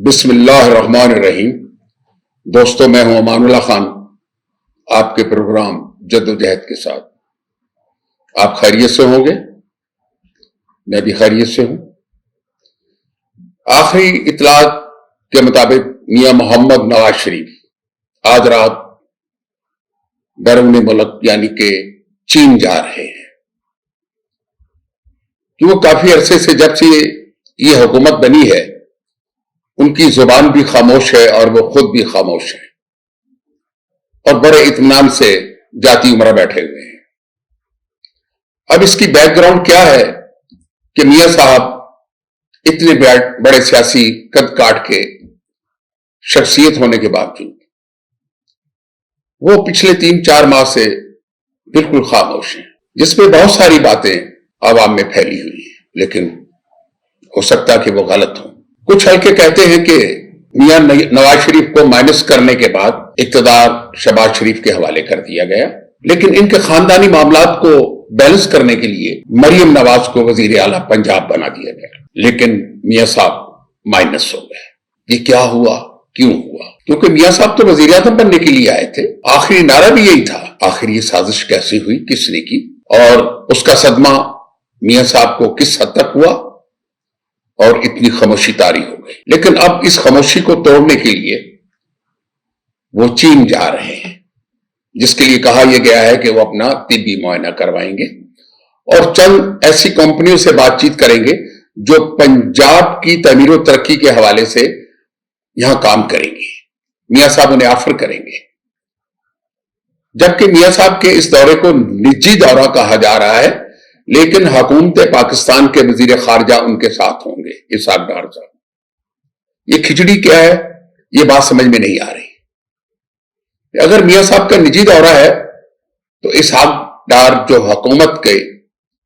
بسم اللہ الرحمن الرحیم۔ دوستوں، میں ہوں امان اللہ خان، آپ کے پروگرام جد و جہد کے ساتھ۔ آپ خیریت سے ہوں گے؟ میں بھی خیریت سے ہوں۔ آخری اطلاعات کے مطابق میاں محمد نواز شریف آج رات بیرون ملک یعنی کہ چین جا رہے ہیں، کہ وہ کافی عرصے سے جب سے یہ حکومت بنی ہے ان کی زبان بھی خاموش ہے اور وہ خود بھی خاموش ہے اور بڑے اطمینان سے جاتی عمرہ بیٹھے ہوئے ہیں۔ اب اس کی بیک گراؤنڈ کیا ہے کہ میاں صاحب اتنے بڑے سیاسی قد کاٹ کے شخصیت ہونے کے باوجود وہ پچھلے 3-4 ماہ سے بالکل خاموش ہیں، جس میں بہت ساری باتیں عوام میں پھیلی ہوئی ہیں، لیکن ہو سکتا کہ وہ غلط ہوں۔ کچھ حلقے کہتے ہیں کہ میاں نواز شریف کو مائنس کرنے کے بعد اقتدار شہباز شریف کے حوالے کر دیا گیا، لیکن ان کے خاندانی معاملات کو بیلنس کرنے کے لیے مریم نواز کو وزیر اعلیٰ پنجاب بنا دیا گیا، لیکن میاں صاحب مائنس ہو گئے۔ یہ کیا ہوا؟ کیوں ہوا؟ کیونکہ میاں صاحب تو وزیر اعظم بننے کے لیے آئے تھے، آخری نعرہ بھی یہی تھا۔ آخر یہ سازش کیسے ہوئی، کس نے کی، اور اس کا صدمہ میاں صاحب کو کس حد تک ہوا اور اتنی خاموشی طاری ہو گئی۔ لیکن اب اس خاموشی کو توڑنے کے لیے وہ چین جا رہے ہیں، جس کے لیے کہا یہ گیا ہے کہ وہ اپنا طبی معائنہ کروائیں گے اور چند ایسی کمپنیوں سے بات چیت کریں گے جو پنجاب کی تعمیر و ترقی کے حوالے سے یہاں کام کریں گے۔ میاں صاحب انہیں آفر کریں گے، جبکہ میاں صاحب کے اس دورے کو نجی دورہ کہا جا رہا ہے، لیکن حکومت پاکستان کے وزیر خارجہ ان کے ساتھ ہوں گے، اسحاق ڈار صاحب۔ یہ کھچڑی کیا ہے، یہ بات سمجھ میں نہیں آ رہی۔ اگر میاں صاحب کا نجی دورہ ہے تو اسحاق ڈار جو حکومت کے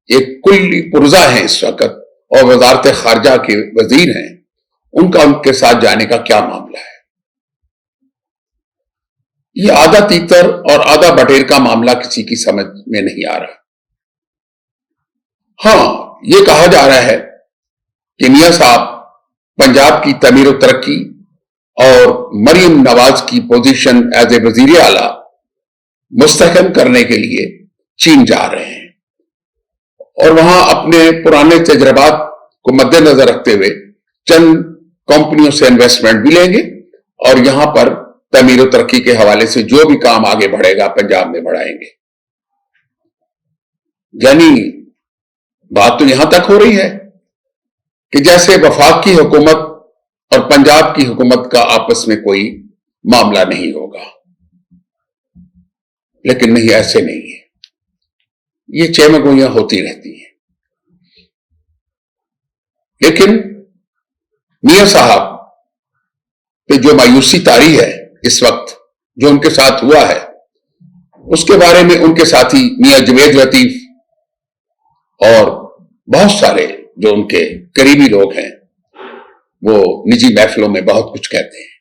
ایک کلی پرزہ ہیں اس وقت اور وزارت خارجہ کے وزیر ہیں، ان کا ان کے ساتھ جانے کا کیا معاملہ ہے؟ یہ آدھا تیتر اور آدھا بٹیر کا معاملہ کسی کی سمجھ میں نہیں آ رہا۔ ہاں، یہ کہا جا رہا ہے کہ میاں صاحب پنجاب کی تعمیر و ترقی اور مریم نواز کی پوزیشن ایز اے وزیر اعلیٰ مستحکم کرنے کے لیے چین جا رہے ہیں اور وہاں اپنے پرانے تجربات کو مد نظر رکھتے ہوئے چند کمپنیوں سے انویسٹمنٹ بھی لیں گے اور یہاں پر تعمیر و ترقی کے حوالے سے جو بھی کام آگے بڑھے گا پنجاب میں بڑھائیں گے۔ یعنی بات تو یہاں تک ہو رہی ہے کہ جیسے وفاق کی حکومت اور پنجاب کی حکومت کا آپس میں کوئی معاملہ نہیں ہوگا، لیکن نہیں، ایسے نہیں ہے۔ یہ چہمگوئیاں ہوتی رہتی ہیں، لیکن میاں صاحب پہ جو مایوسی طاری ہے اس وقت، جو ان کے ساتھ ہوا ہے، اس کے بارے میں ان کے ساتھی میاں جوید لطیف اور بہت سارے جو ان کے قریبی لوگ ہیں وہ نجی محفلوں میں بہت کچھ کہتے ہیں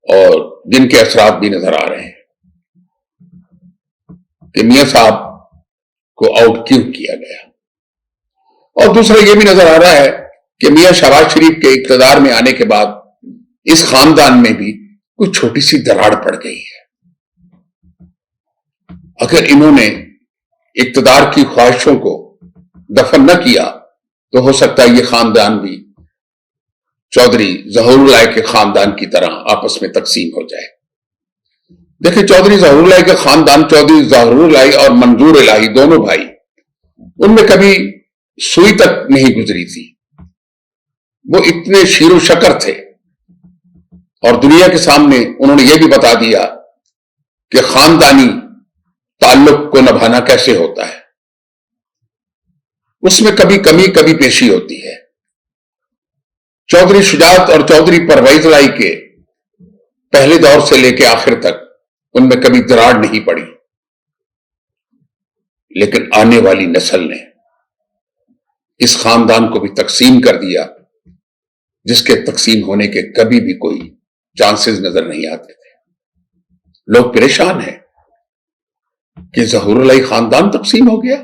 اور جن کے اثرات بھی نظر آ رہے ہیں کہ میاں صاحب کو آؤٹ کیوں کیا گیا۔ اور دوسرا یہ بھی نظر آ رہا ہے کہ میاں شہباز شریف کے اقتدار میں آنے کے بعد اس خاندان میں بھی کوئی چھوٹی سی دراڑ پڑ گئی ہے۔ اگر انہوں نے اقتدار کی خواہشوں کو دفن نہ کیا تو ہو سکتا ہے یہ خاندان بھی چودھری ظہور اللہ کے خاندان کی طرح آپس میں تقسیم ہو جائے۔ دیکھیں، چودھری ظہور اللہ کے خاندان، چودھری ظہور اللہ اور منظور الہی دونوں بھائی، ان میں کبھی سوئی تک نہیں گزری تھی۔ وہ اتنے شیر و شکر تھے اور دنیا کے سامنے انہوں نے یہ بھی بتا دیا کہ خاندانی تعلق کو نبھانا کیسے ہوتا ہے، اس میں کبھی کمی کبھی پیشی ہوتی ہے۔ چودھری شجاعت اور چودھری پرویز الہی کے پہلے دور سے لے کے آخر تک ان میں کبھی دراڑ نہیں پڑی، لیکن آنے والی نسل نے اس خاندان کو بھی تقسیم کر دیا، جس کے تقسیم ہونے کے کبھی بھی کوئی چانسز نظر نہیں آتے تھے۔ لوگ پریشان ہیں کہ ظہور اللہ خاندان تقسیم ہو گیا،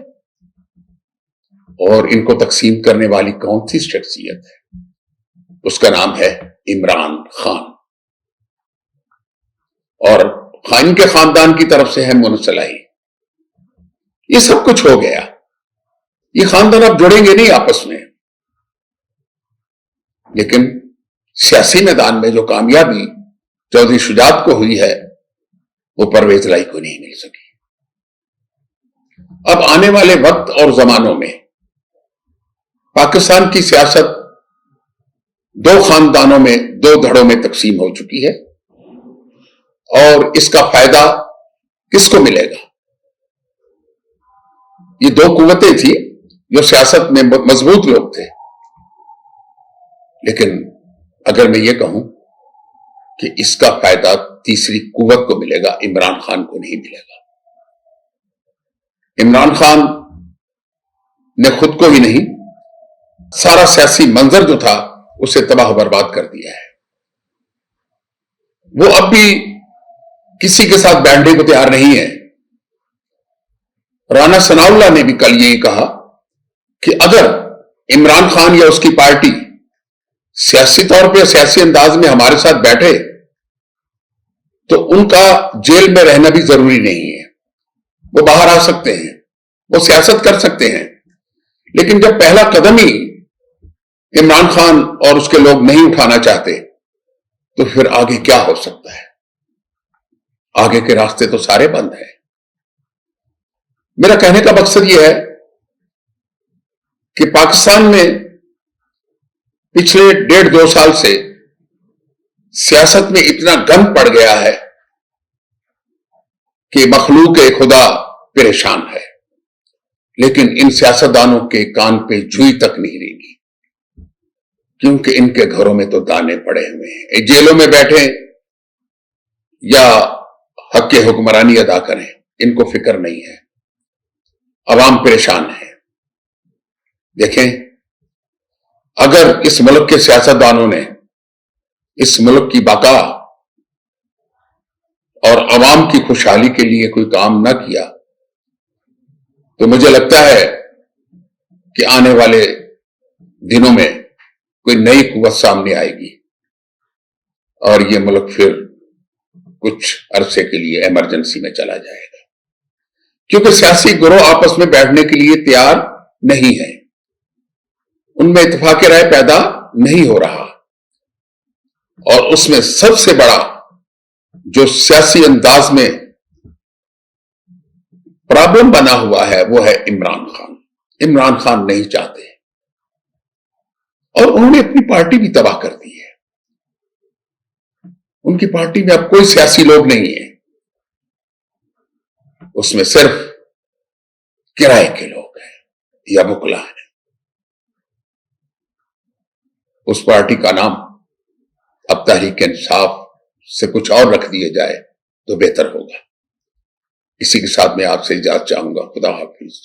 اور ان کو تقسیم کرنے والی کون سی شخصیت ہے؟ اس کا نام ہے عمران خان، اور خان کے خاندان کی طرف سے ہے منصلاحی۔ یہ سب کچھ ہو گیا، یہ خاندان اب جڑیں گے نہیں آپس میں، لیکن سیاسی میدان میں جو کامیابی چودھری شجاعت کو ہوئی ہے وہ پرویز لائی کو نہیں مل سکی۔ اب آنے والے وقت اور زمانوں میں پاکستان کی سیاست دو خاندانوں میں، دو دھڑوں میں تقسیم ہو چکی ہے، اور اس کا فائدہ کس کو ملے گا؟ یہ دو قوتیں تھیں جو سیاست میں مضبوط لوگ تھے، لیکن اگر میں یہ کہوں کہ اس کا فائدہ تیسری قوت کو ملے گا، عمران خان کو نہیں ملے گا۔ عمران خان نے خود کو ہی نہیں، سارا سیاسی منظر جو تھا اسے تباہ و برباد کر دیا ہے۔ وہ اب بھی کسی کے ساتھ بیٹھنے کو تیار نہیں ہے۔ رانا ثناء اللہ نے بھی کل یہی کہا کہ اگر عمران خان یا اس کی پارٹی سیاسی طور پہ، سیاسی انداز میں ہمارے ساتھ بیٹھے تو ان کا جیل میں رہنا بھی ضروری نہیں ہے، وہ باہر آ سکتے ہیں، وہ سیاست کر سکتے ہیں، لیکن جب پہلا قدم ہی عمران خان اور اس کے لوگ نہیں اٹھانا چاہتے تو پھر آگے کیا ہو سکتا ہے؟ آگے کے راستے تو سارے بند ہیں۔ میرا کہنے کا مقصد یہ ہے کہ پاکستان میں پچھلے 1.5-2 سال سے سیاست میں اتنا گند پڑ گیا ہے کہ مخلوق خدا پریشان ہے، لیکن ان سیاستدانوں کے کان پہ جوئی تک نہیں رہی، کیونکہ ان کے گھروں میں تو دانے پڑے ہوئے ہیں، جیلوں میں بیٹھے یا حق کے حکمرانی ادا کریں، ان کو فکر نہیں ہے، عوام پریشان ہے۔ دیکھیں، اگر اس ملک کے سیاستدانوں نے اس ملک کی بقا اور عوام کی خوشحالی کے لیے کوئی کام نہ کیا تو مجھے لگتا ہے کہ آنے والے دنوں میں کوئی نئی قوت سامنے آئے گی اور یہ ملک پھر کچھ عرصے کے لیے ایمرجنسی میں چلا جائے گا، کیونکہ سیاسی گروہ آپس میں بیٹھنے کے لیے تیار نہیں ہے، ان میں اتفاق رائے پیدا نہیں ہو رہا، اور اس میں سب سے بڑا جو سیاسی انداز میں پرابلم بنا ہوا ہے وہ ہے عمران خان۔ عمران خان نہیں چاہتے، اور انہوں نے اپنی پارٹی بھی تباہ کر دی ہے۔ ان کی پارٹی میں اب کوئی سیاسی لوگ نہیں ہیں، اس میں صرف کرائے کے لوگ ہیں یا وکلا ہیں۔ اس پارٹی کا نام اب تحریک انصاف سے کچھ اور رکھ دیا جائے تو بہتر ہوگا۔ اسی کے ساتھ میں آپ سے اجازت چاہوں گا۔ خدا حافظ۔